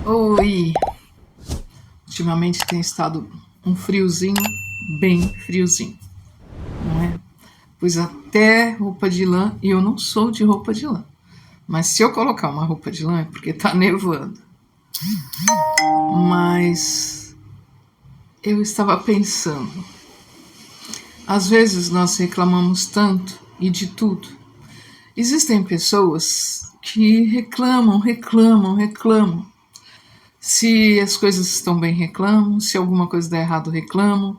Oi, ultimamente tem estado um friozinho, bem friozinho, não é? Pus até roupa de lã e eu não sou de roupa de lã. Mas se eu colocar uma roupa de lã é porque tá nevando. Mas eu estava pensando, às vezes nós reclamamos tanto e de tudo. Existem pessoas que reclamam. Se as coisas estão bem, reclamam. Se alguma coisa dá errado, reclamam.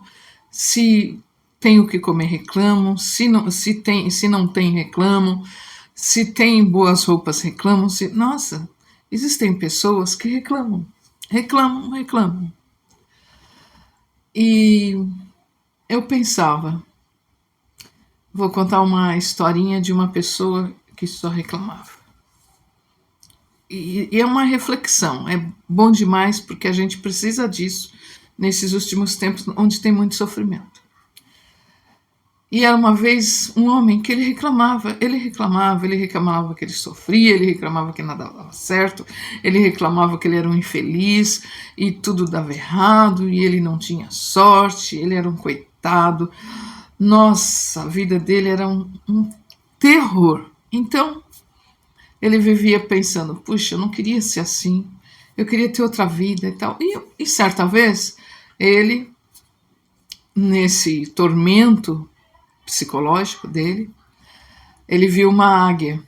Se tem o que comer, reclamam. Se não tem, reclamam. Se tem boas roupas, reclamam. Nossa, existem pessoas que reclamam. E eu pensava, vou contar uma historinha de uma pessoa que só reclamava. E é uma reflexão, é bom demais porque a gente precisa disso nesses últimos tempos onde tem muito sofrimento. E era uma vez um homem que ele reclamava que ele sofria, ele reclamava que nada dava certo, ele reclamava que ele era um infeliz e tudo dava errado e ele não tinha sorte, ele era um coitado. Nossa, a vida dele era um terror. Então, ele vivia pensando, puxa, eu não queria ser assim, eu queria ter outra vida e tal. E certa vez, ele, nesse tormento psicológico dele, ele viu uma águia.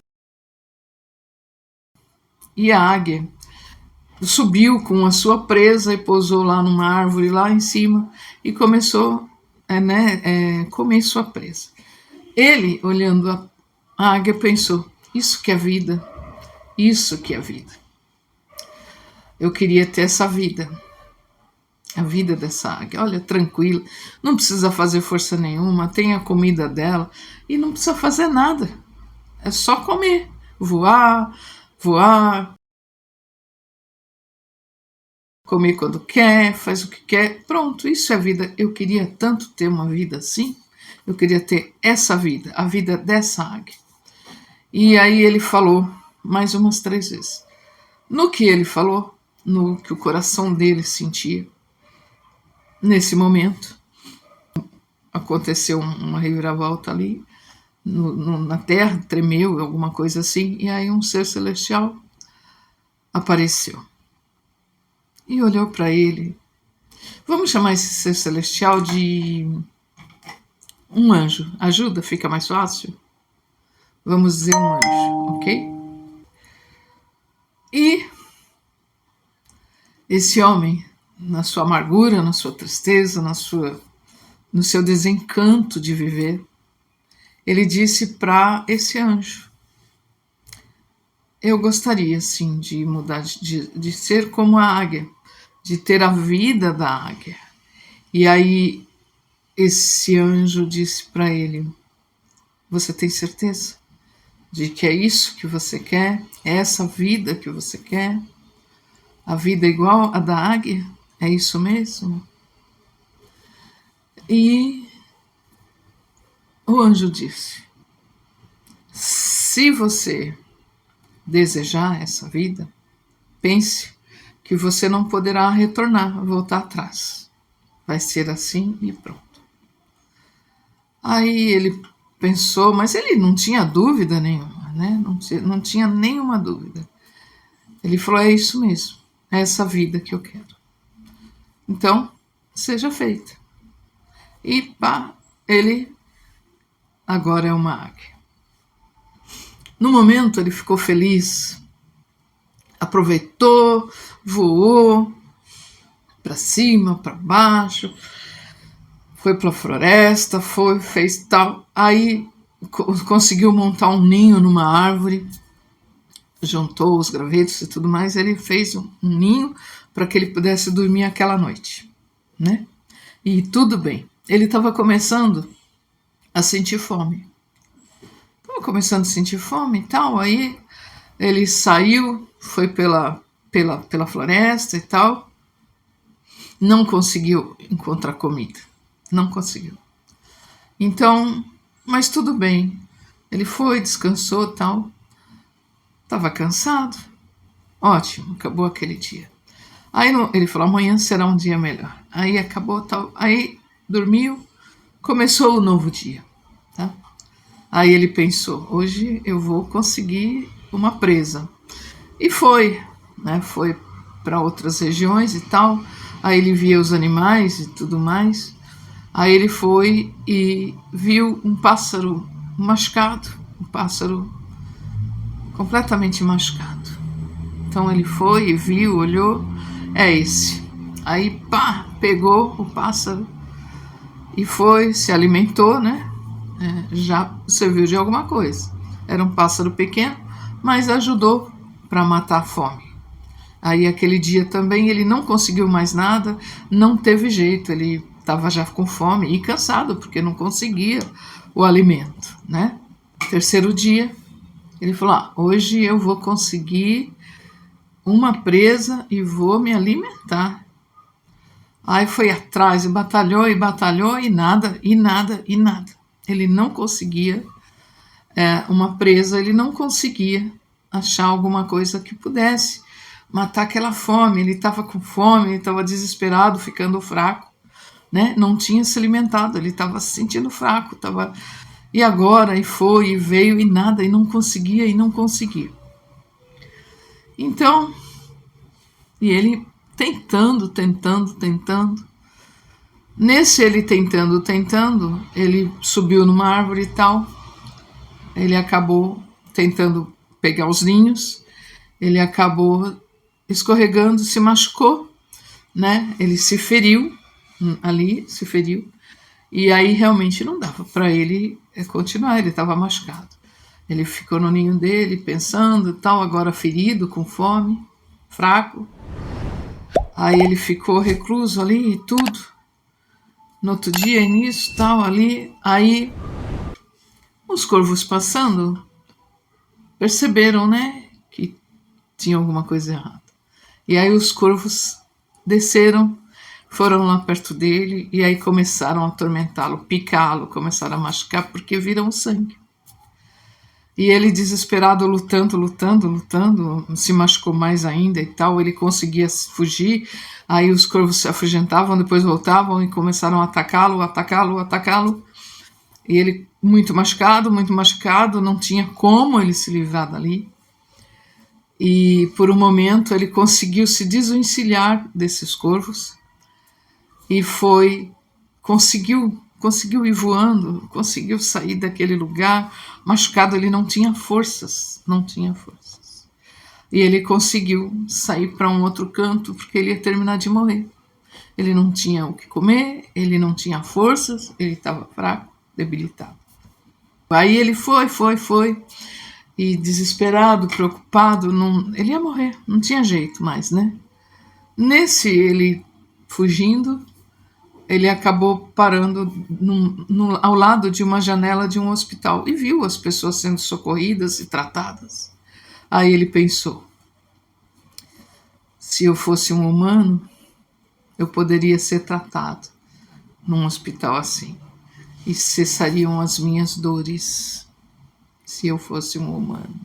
E a águia subiu com a sua presa e pousou lá numa árvore lá em cima e começou comer sua presa. Ele, olhando a águia, pensou, isso que é vida, isso que é vida. Eu queria ter essa vida, a vida dessa águia. Olha, tranquila, não precisa fazer força nenhuma, tem a comida dela e não precisa fazer nada. É só comer, voar, comer quando quer, faz o que quer. Pronto, isso é vida. Eu queria tanto ter uma vida assim. Eu queria ter essa vida, a vida dessa águia. E aí ele falou mais umas 3 vezes. No que ele falou, no que o coração dele sentia, nesse momento, aconteceu uma reviravolta ali na terra, tremeu, alguma coisa assim, e aí um ser celestial apareceu e olhou para ele. Vamos chamar esse ser celestial de um anjo. Ajuda? Fica mais fácil? Vamos dizer um anjo, ok? E esse homem, na sua amargura, na sua tristeza, no seu desencanto de viver, ele disse para esse anjo: eu gostaria, sim, de mudar, de ser como a águia, de ter a vida da águia. E aí esse anjo disse para ele: você tem certeza de que é isso que você quer? É essa vida que você quer? A vida igual a da águia? É isso mesmo? E o anjo disse: se você desejar essa vida, pense que você não poderá retornar, voltar atrás. Vai ser assim e pronto. Aí ele pensou, mas ele não tinha dúvida nenhuma, né? Não tinha nenhuma dúvida. Ele falou: é isso mesmo, é essa vida que eu quero. Então, seja feita. E pá, ele agora é uma águia. No momento ele ficou feliz, aproveitou, voou para cima, para baixo, foi para a floresta, fez tal. Aí conseguiu montar um ninho numa árvore, juntou os gravetos e tudo mais. Ele fez um ninho para que ele pudesse dormir aquela noite, né? E tudo bem. Ele estava começando a sentir fome. Estava começando a sentir fome e tal. Aí ele saiu, foi pela floresta e tal. Não conseguiu encontrar comida. Não conseguiu. Então, mas tudo bem. Ele foi, descansou e tal. Estava cansado. Ótimo, acabou aquele dia. Aí ele falou, amanhã será um dia melhor. Aí acabou, tal, aí dormiu, começou o novo dia. Tá? Aí ele pensou, hoje eu vou conseguir uma presa. E foi, né? Foi para outras regiões e tal. Aí ele via os animais e tudo mais. Aí ele foi e viu um pássaro machucado, um pássaro completamente machucado. Então ele foi e viu, olhou, é esse. Aí pá, pegou o pássaro e foi, se alimentou, né? Já serviu de alguma coisa. Era um pássaro pequeno, mas ajudou para matar a fome. Aí aquele dia também ele não conseguiu mais nada, não teve jeito, ele estava já com fome e cansado, porque não conseguia o alimento, né? Terceiro dia, ele falou, hoje eu vou conseguir uma presa e vou me alimentar. Aí foi atrás e batalhou e nada, e nada, e nada. Ele não conseguia uma presa, ele não conseguia achar alguma coisa que pudesse matar aquela fome. Ele estava com fome, ele estava desesperado, ficando fraco, né? Não tinha se alimentado, ele estava se sentindo fraco, estava... E agora, e foi, e veio, e nada, e não conseguia, e não conseguia. Então, e ele tentando. Nesse ele tentando, ele subiu numa árvore e tal, ele acabou tentando pegar os ninhos, ele acabou escorregando, se machucou, né? Ele se feriu ali, e aí realmente não dava para ele continuar, ele estava machucado. Ele ficou no ninho dele, pensando, tal, agora ferido, com fome, fraco. Aí ele ficou recluso ali e tudo. No outro dia, nisso, tal, ali, aí os corvos passando perceberam, né, que tinha alguma coisa errada. E aí os corvos desceram, foram lá perto dele e aí começaram a atormentá-lo, picá-lo, começaram a machucar porque viram sangue. E ele desesperado, lutando, se machucou mais ainda e tal, ele conseguia fugir, aí os corvos se afugentavam, depois voltavam e começaram a atacá-lo, e ele muito machucado, não tinha como ele se livrar dali, e por um momento ele conseguiu se desvencilhar desses corvos, e conseguiu ir voando, conseguiu sair daquele lugar. Machucado, ele não tinha forças. E ele conseguiu sair para um outro canto, porque ele ia terminar de morrer. Ele não tinha o que comer, ele não tinha forças, ele estava fraco, debilitado. Aí ele foi, e desesperado, preocupado, ele ia morrer, não tinha jeito mais, né? Nesse, ele fugindo, ele acabou parando ao lado de uma janela de um hospital e viu as pessoas sendo socorridas e tratadas. Aí ele pensou, se eu fosse um humano, eu poderia ser tratado num hospital assim, e cessariam as minhas dores se eu fosse um humano.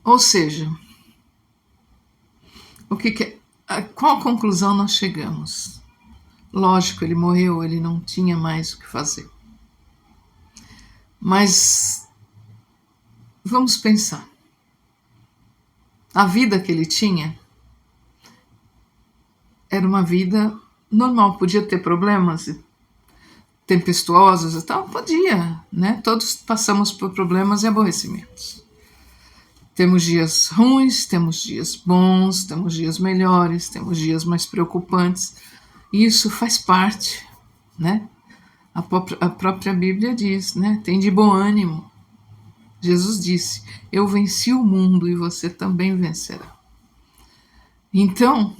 Ou seja, qual conclusão nós chegamos? Lógico, ele morreu, ele não tinha mais o que fazer. Mas vamos pensar. A vida que ele tinha era uma vida normal, podia ter problemas tempestuosos e tal, podia, né? Todos passamos por problemas e aborrecimentos. Temos dias ruins, temos dias bons, temos dias melhores, temos dias mais preocupantes. E isso faz parte, né? A própria Bíblia diz, né? Tem de bom ânimo. Jesus disse, eu venci o mundo e você também vencerá. Então,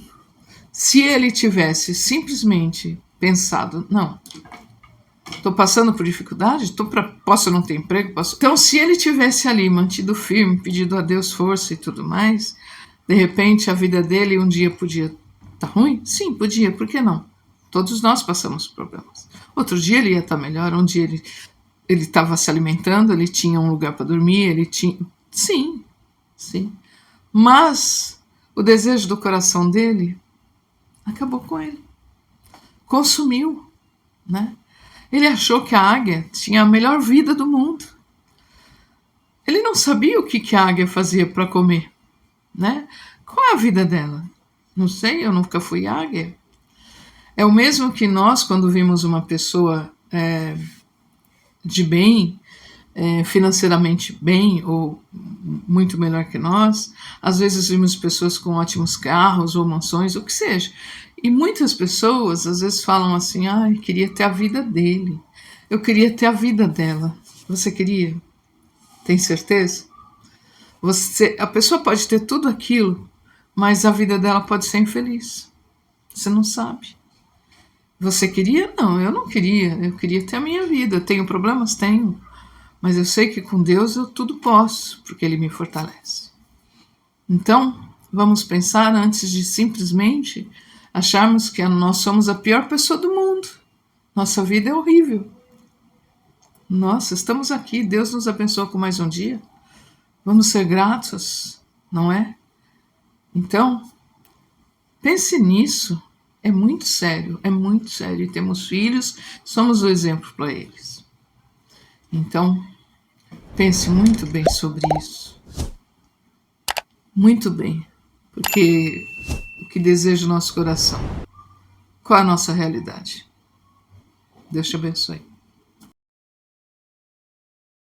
se ele tivesse simplesmente pensado, não, estou passando por dificuldade, posso não ter emprego, posso... Então, se ele tivesse ali mantido firme, pedido a Deus força e tudo mais, de repente a vida dele um dia podia estar ruim? Sim, podia, por que não? Todos nós passamos por problemas. Outro dia ele ia estar melhor, um dia ele estava se alimentando, ele tinha um lugar para dormir, ele tinha... Sim, sim. Mas o desejo do coração dele acabou com ele, consumiu, né? Ele achou que a águia tinha a melhor vida do mundo. Ele não sabia o que a águia fazia para comer, né? Qual é a vida dela? Não sei, eu nunca fui águia. É o mesmo que nós, quando vimos uma pessoa de bem, financeiramente bem ou muito melhor que nós, às vezes vimos pessoas com ótimos carros ou mansões, o que seja. E muitas pessoas às vezes falam assim: ah, eu queria ter a vida dele, eu queria ter a vida dela. Você queria? Tem certeza? A pessoa pode ter tudo aquilo, mas a vida dela pode ser infeliz. Você não sabe. Você queria? Não, eu não queria. Eu queria ter a minha vida. Tenho problemas? Tenho. Mas eu sei que com Deus eu tudo posso, porque Ele me fortalece. Então, vamos pensar antes de simplesmente acharmos que nós somos a pior pessoa do mundo. Nossa vida é horrível. Nossa, estamos aqui. Deus nos abençoou com mais um dia. Vamos ser gratos, não é? Então, pense nisso. É muito sério, é muito sério. E temos filhos, somos o exemplo para eles. Então, pense muito bem sobre isso. Muito bem. Porque o que deseja o nosso coração? Qual é a nossa realidade? Deus te abençoe.